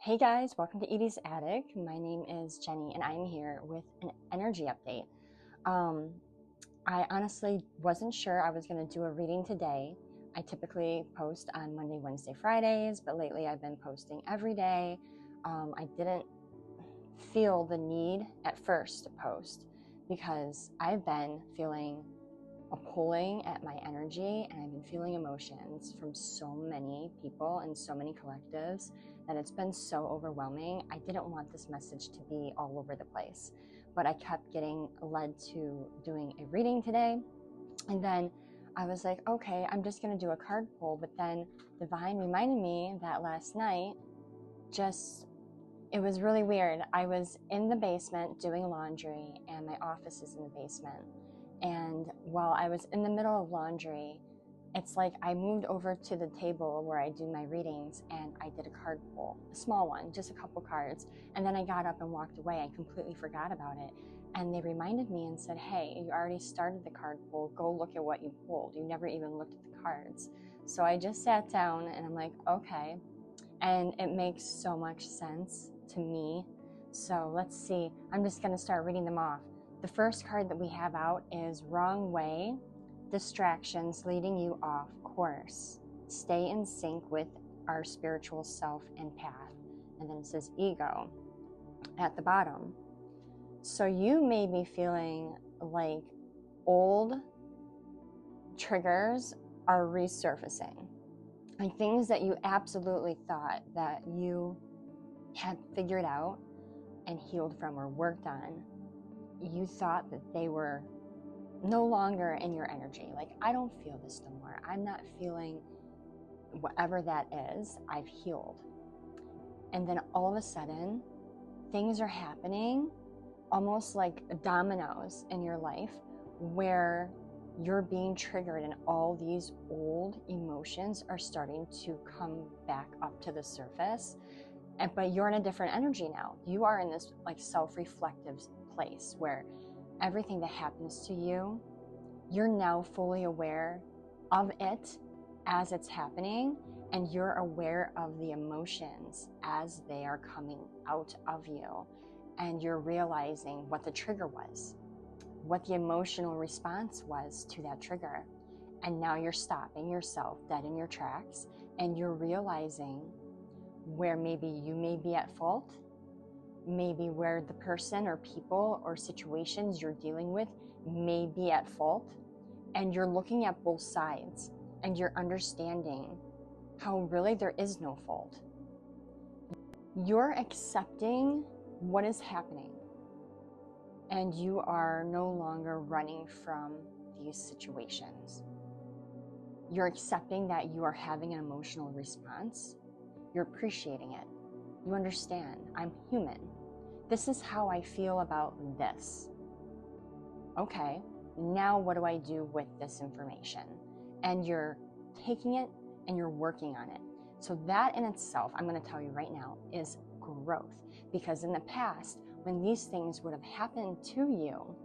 Hey guys, welcome to Edie's Attic. My name is Jenny and I'm here with an energy update. I honestly wasn't sure I was going to do a reading today. I typically post on Monday, Wednesday, Fridays, but lately I've been posting every day. I didn't feel the need at first to post because I've been feeling a pulling at my energy, and I've been feeling emotions from so many people and so many collectives that it's been so overwhelming. I didn't want this message to be all over the place, but I kept getting led to doing a reading today. And then I was like, okay, I'm just going to do a card pull. But then Divine reminded me that last night, it was really weird. I was in the basement doing laundry, and my office is in the basement. And while I was in the middle of laundry, it's like I moved over to the table where I do my readings and I did a card pull, a small one, just a couple cards. And then I got up and walked away. I completely forgot about it. And they reminded me and said, hey, you already started the card pull. Go look at what you pulled. You never even looked at the cards. So I just sat down and I'm like, okay. And it makes so much sense to me. So let's see. I'm just going to start reading them off. The first card that we have out is Wrong Way, Distractions Leading You Off Course. Stay in sync with our spiritual self and path. And then it says Ego at the bottom. So you may be feeling like old triggers are resurfacing. Like things that you absolutely thought that you had figured out and healed from or worked on. You thought that they were no longer in your energy. Like, I don't feel this no more. I'm not feeling whatever that is. I've healed. And then all of a sudden, things are happening almost like dominoes in your life where you're being triggered and all these old emotions are starting to come back up to the surface. But you're in a different energy now. You are in this like self-reflective place where everything that happens to you, you're now fully aware of it as it's happening, and you're aware of the emotions as they are coming out of you, and you're realizing what the trigger was, what the emotional response was to that trigger. And now you're stopping yourself dead in your tracks, and you're realizing where maybe you may be at fault, maybe where the person or people or situations you're dealing with may be at fault, and you're looking at both sides and you're understanding how really there is no fault. You're accepting what is happening, and you are no longer running from these situations. You're accepting that you are having an emotional response. You're appreciating it. You understand, I'm human. This is how I feel about this. Okay, now what do I do with this information? And you're taking it and you're working on it. So that in itself, I'm going to tell you right now, is growth. Because in the past, when these things would have happened to you,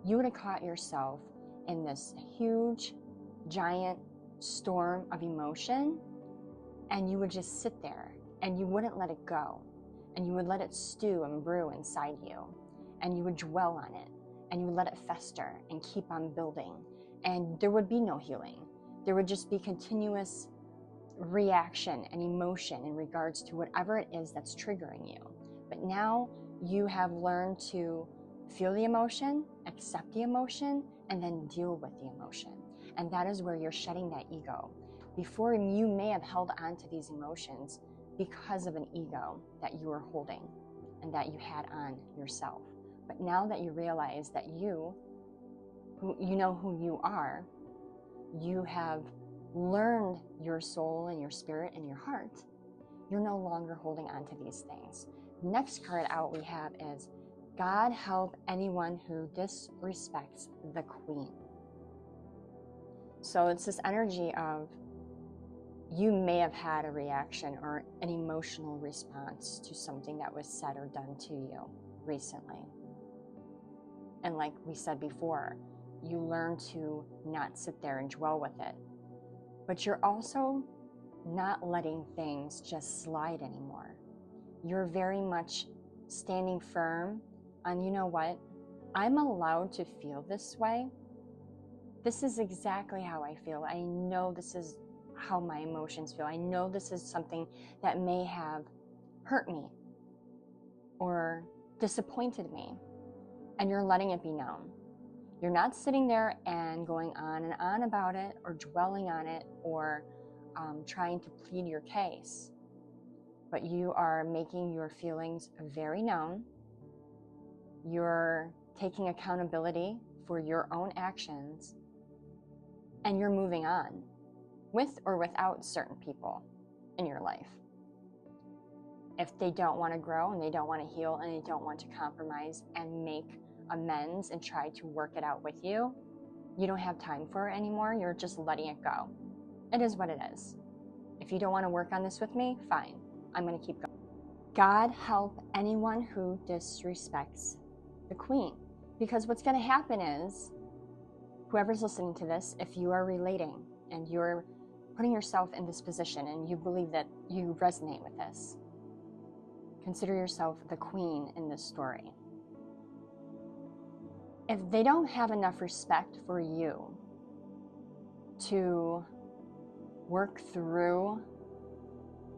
you would have caught yourself in this huge, giant storm of emotion, and you would just sit there and you wouldn't let it go, and you would let it stew and brew inside you, and you would dwell on it, and you would let it fester and keep on building, and there would be no healing. There would just be continuous reaction and emotion in regards to whatever it is that's triggering you. But now you have learned to feel the emotion, accept the emotion, and then deal with the emotion. And that is where you're shedding that ego. Before, you may have held on to these emotions because of an ego that you were holding and that you had on yourself. But now that you realize that you know who you are, you have learned your soul and your spirit and your heart, you're no longer holding on to these things. Next card out we have is God help anyone who disrespects the Queen. So it's this energy of you may have had a reaction or an emotional response to something that was said or done to you recently. And like we said before, you learn to not sit there and dwell with it. But you're also not letting things just slide anymore. you're very much standing firm on, you know what, I'm allowed to feel this way. This is exactly how I feel. I know this is how my emotions feel. I know this is something that may have hurt me or disappointed me, and you're letting it be known. You're not sitting there and going on and on about it or dwelling on it or trying to plead your case, but you are making your feelings very known. You're taking accountability for your own actions, and you're moving on with or without certain people in your life. If they don't want to grow and they don't want to heal and they don't want to compromise and make amends and try to work it out with you, you don't have time for it anymore. You're just letting it go. It is what it is. If you don't want to work on this with me, fine. I'm going to keep going. God help anyone who disrespects the queen. Because what's going to happen is, whoever's listening to this, if you are relating and you're putting yourself in this position and you believe that you resonate with this, consider yourself the queen in this story. If they don't have enough respect for you to work through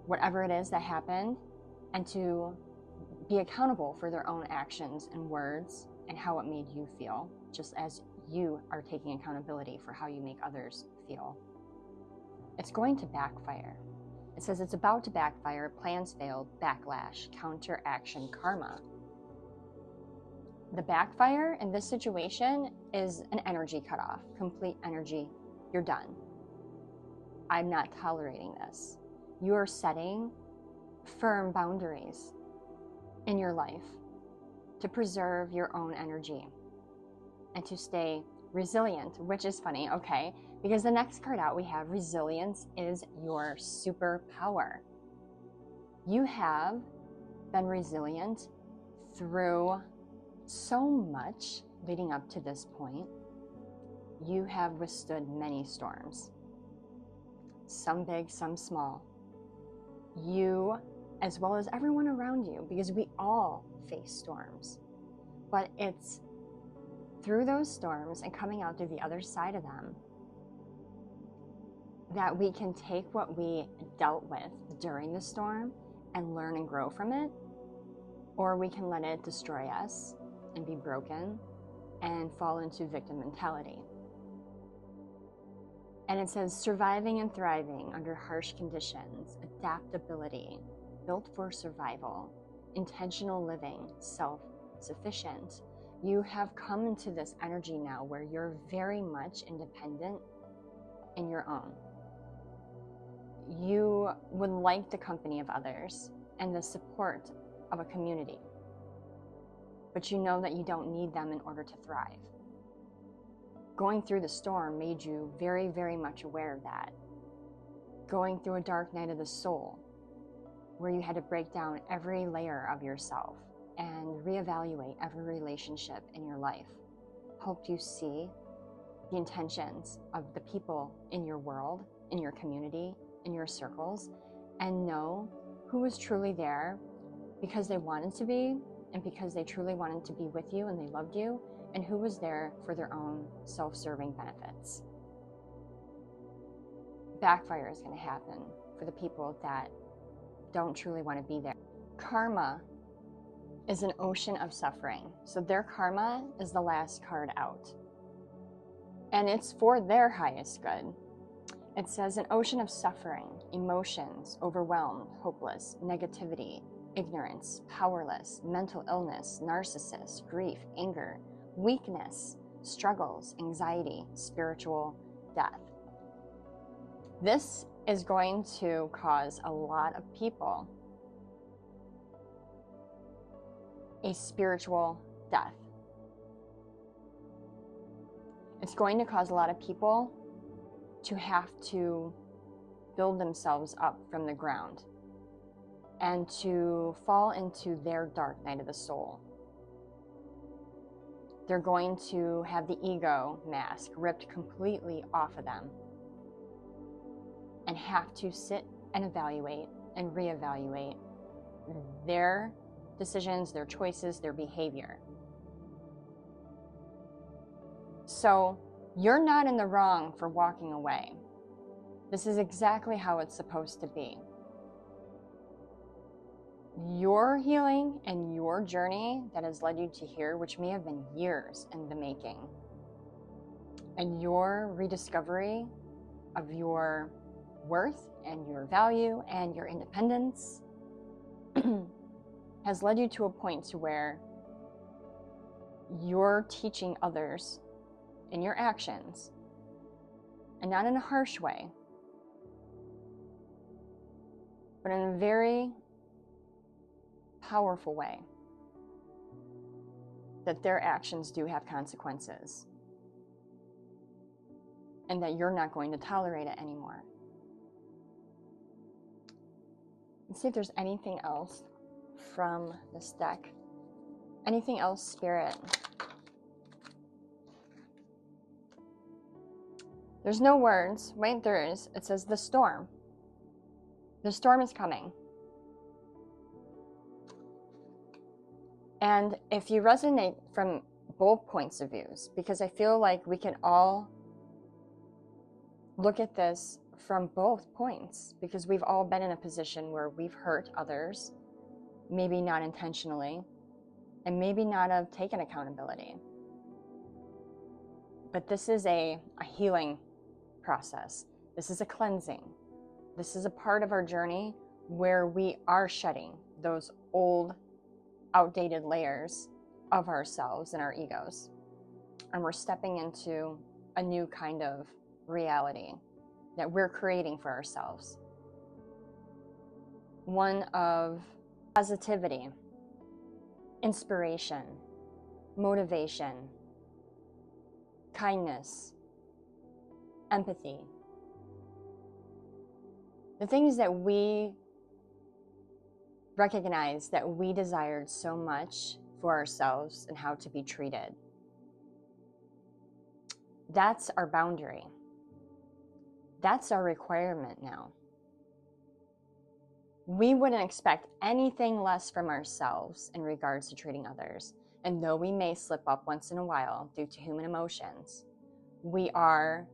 whatever it is that happened and to be accountable for their own actions and words and how it made you feel, just as you are taking accountability for how you make others feel, it's going to backfire. It says it's about to backfire, plans failed, backlash, counteraction, karma. The backfire in this situation is an energy cutoff, complete energy. You're done. I'm not tolerating this. You are setting firm boundaries in your life to preserve your own energy and to stay resilient, which is funny, okay? Because the next card out we have, resilience is your superpower. You have been resilient through so much leading up to this point. You have withstood many storms, some big, some small. You, as well as everyone around you, because we all face storms, but it's through those storms and coming out through the other side of them that we can take what we dealt with during the storm and learn and grow from it, or we can let it destroy us and be broken and fall into victim mentality. And it says surviving and thriving under harsh conditions, adaptability, built for survival, intentional living, self-sufficient. You have come into this energy now where you're very much independent in your own. You would like the company of others and the support of a community, but you know that you don't need them in order to thrive. Going through the storm made you very, very much aware of that. Going through a dark night of the soul, where you had to break down every layer of yourself and reevaluate every relationship in your life, helped you see the intentions of the people in your world, in your community, in your circles, and know who was truly there because they wanted to be and because they truly wanted to be with you and they loved you, and who was there for their own self-serving benefits. Backfire is going to happen for the people that don't truly want to be there. Karma is an ocean of suffering. So their karma is the last card out. And it's for their highest good. It says an ocean of suffering, emotions, overwhelmed, hopeless, negativity, ignorance, powerless, mental illness, narcissist, grief, anger, weakness, struggles, anxiety, spiritual death. This is going to cause a lot of people a spiritual death. It's going to cause a lot of people to have to build themselves up from the ground and to fall into their dark night of the soul. They're going to have the ego mask ripped completely off of them and have to sit and evaluate and reevaluate their decisions, their choices, their behavior. So you're not in the wrong for walking away. This is exactly how it's supposed to be. Your healing and your journey that has led you to here, which may have been years in the making, and your rediscovery of your worth and your value and your independence has led you to a point to where you're teaching others in your actions, and not in a harsh way, but in a very powerful way, that their actions do have consequences, and that you're not going to tolerate it anymore. Let's see if there's anything else from this deck. Anything else, Spirit? There's no words. Wait, there is. It says the storm. The storm is coming. And if you resonate from both points of views, because I feel like we can all look at this from both points, because we've all been in a position where we've hurt others, maybe not intentionally, and maybe not have taken accountability. But this is a healing process. This is a cleansing. This is a part of our journey where we are shedding those old, outdated layers of ourselves and our egos. And we're stepping into a new kind of reality that we're creating for ourselves. One of positivity, inspiration, motivation, kindness, empathy. The things that we recognize that we desired so much for ourselves and how to be treated. That's our boundary. That's our requirement now. We wouldn't expect anything less from ourselves in regards to treating others. And though we may slip up once in a while due to human emotions, we are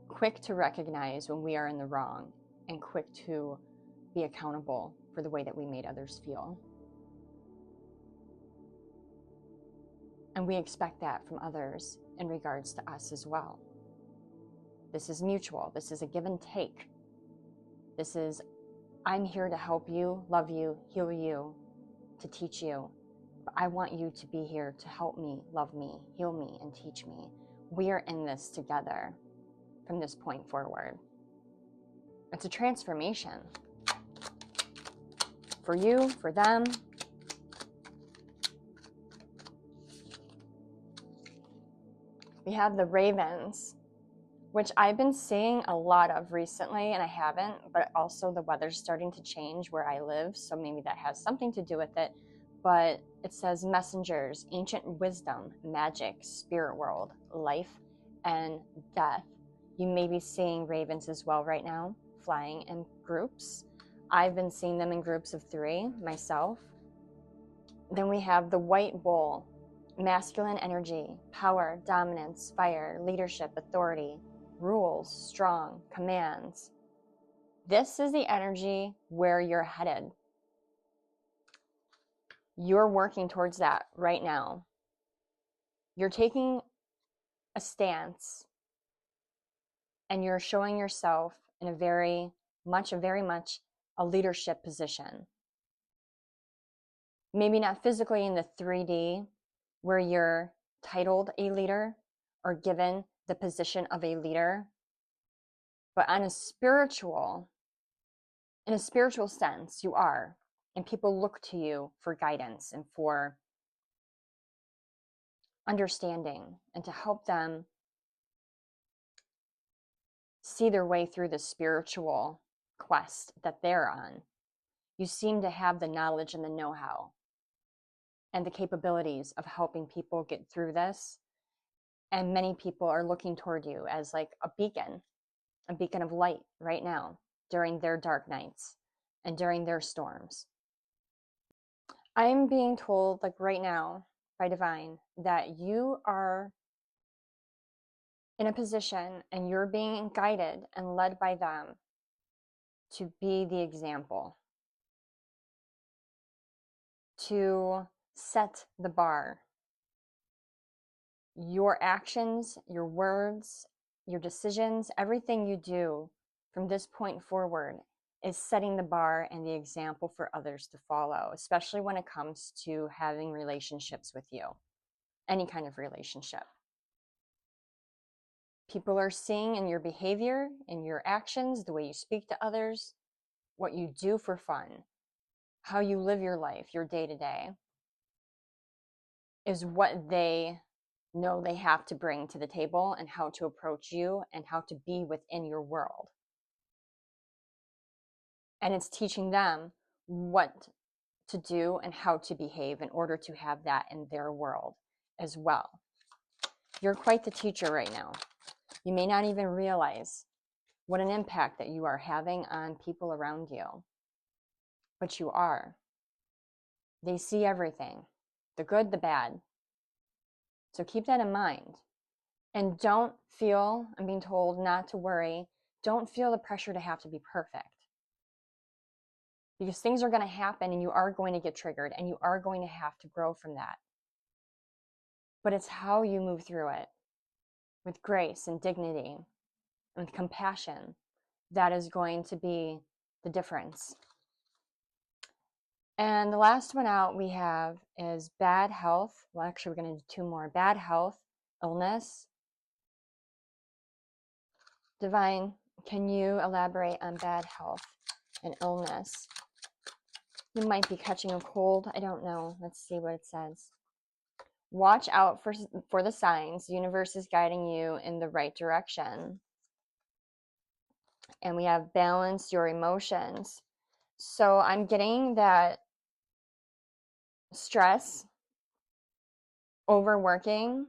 quick to recognize when we are in the wrong and quick to be accountable for the way that we made others feel. And we expect that from others in regards to us as well. This is mutual. This is a give and take. This is, I'm here to help you, love you, heal you, to teach you. But I want you to be here to help me, love me, heal me, and teach me. We are in this together from this point forward. It's a transformation. For you, for them. We have the ravens, which I've been seeing a lot of recently, and I haven't, but also the weather's starting to change where I live, so maybe that has something to do with it. But it says messengers, ancient wisdom, magic, spirit world, life, and death. You may be seeing ravens as well right now, flying in groups. I've been seeing them in groups of 3 myself. Then we have the white bull, masculine energy, power, dominance, fire, leadership, authority, rules, strong, commands. This is the energy where you're headed. You're working towards that right now. You're taking a stance and you're showing yourself in a very much a leadership position. Maybe not physically in the 3D where you're titled a leader or given the position of a leader, but in a spiritual sense, you are. And people look to you for guidance and for understanding and to help them see their way through the spiritual quest that they're on. You seem to have the knowledge and the know-how and the capabilities of helping people get through this. And many people are looking toward you as like a beacon of light right now during their dark nights and during their storms. I'm being told, like right now, by Divine, that you are in a position and you're being guided and led by them to be the example, to set the bar. Your actions, your words, your decisions, everything you do from this point forward is setting the bar and the example for others to follow, especially when it comes to having relationships with you, any kind of relationship. People are seeing in your behavior, in your actions, the way you speak to others, what you do for fun, how you live your life, your day to day, is what they know they have to bring to the table and how to approach you and how to be within your world. And it's teaching them what to do and how to behave in order to have that in their world as well. You're quite the teacher right now. You may not even realize what an impact that you are having on people around you, but you are. They see everything, the good, the bad. So keep that in mind. And don't feel, I'm being told not to worry, don't feel the pressure to have to be perfect. Because things are going to happen and you are going to get triggered and you are going to have to grow from that. But it's how you move through it with grace and dignity and compassion that is going to be the difference. And the last one out we have is bad health. Well, actually, we're going to do two more. Bad health, illness. Divine, can you elaborate on bad health and illness? You might be catching a cold. I don't know. Let's see what it says. Watch out for the signs. The universe is guiding you in the right direction. And we have balance your emotions. So I'm getting that stress, overworking,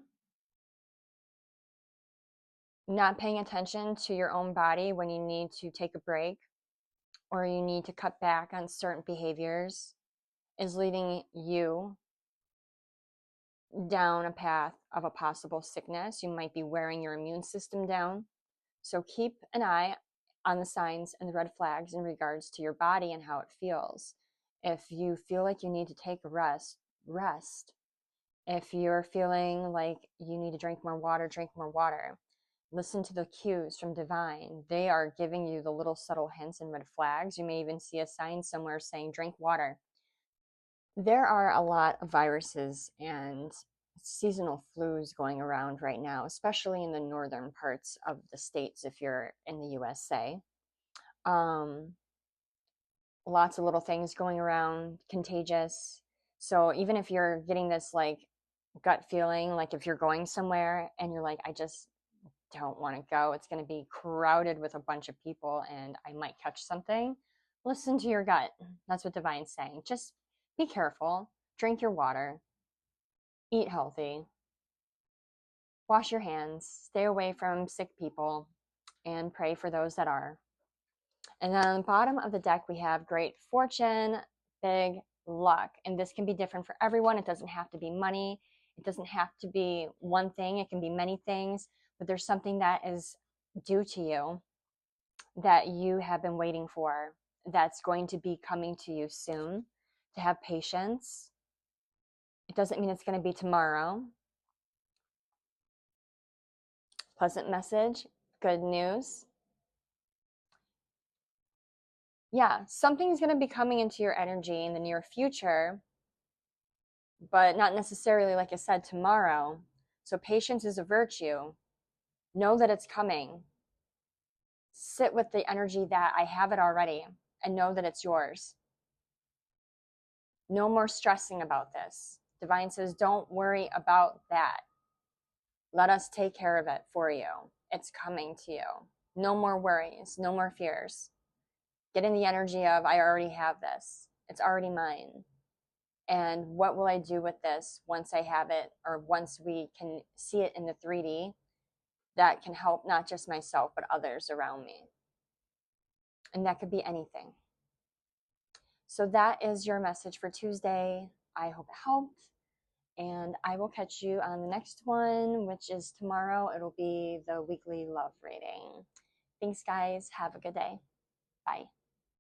not paying attention to your own body when you need to take a break or you need to cut back on certain behaviors is leading you down a path of a possible sickness. You might be wearing your immune system down. So keep an eye on the signs and the red flags in regards to your body and how it feels. If you feel like you need to take a rest, rest. If you're feeling like you need to drink more water, drink more water. Listen to the cues from Divine. They are giving you the little subtle hints and red flags. You may even see a sign somewhere saying, drink water. There are a lot of viruses and seasonal flus going around right now, especially in the northern parts of the states if you're in the USA. Lots of little things going around, contagious. So even if you're getting this like gut feeling, like if you're going somewhere and you're like, I just don't want to go, it's going to be crowded with a bunch of people and I might catch something, listen to your gut. That's what Divine's saying. Just be careful, drink your water, eat healthy, wash your hands, stay away from sick people, and pray for those that are. And then on the bottom of the deck, we have great fortune, big luck. And this can be different for everyone. It doesn't have to be money. It doesn't have to be one thing. It can be many things. But there's something that is due to you that you have been waiting for that's going to be coming to you soon. To have patience. It doesn't mean it's going to be tomorrow. Pleasant message, good news. Yeah, something's going to be coming into your energy in the near future, but not necessarily, like I said, tomorrow. So patience is a virtue. Know that it's coming. Sit with the energy that I have it already and know that it's yours. No more stressing about this. Divine says, don't worry about that. Let us take care of it for you. It's coming to you. No more worries, no more fears. Get in the energy of, I already have this. It's already mine. And what will I do with this once I have it, or once we can see it in the 3D that can help not just myself, but others around me. And that could be anything. So that is your message for Tuesday. I hope it helped. And I will catch you on the next one, which is tomorrow. It'll be the weekly love reading. Thanks, guys. Have a good day. Bye.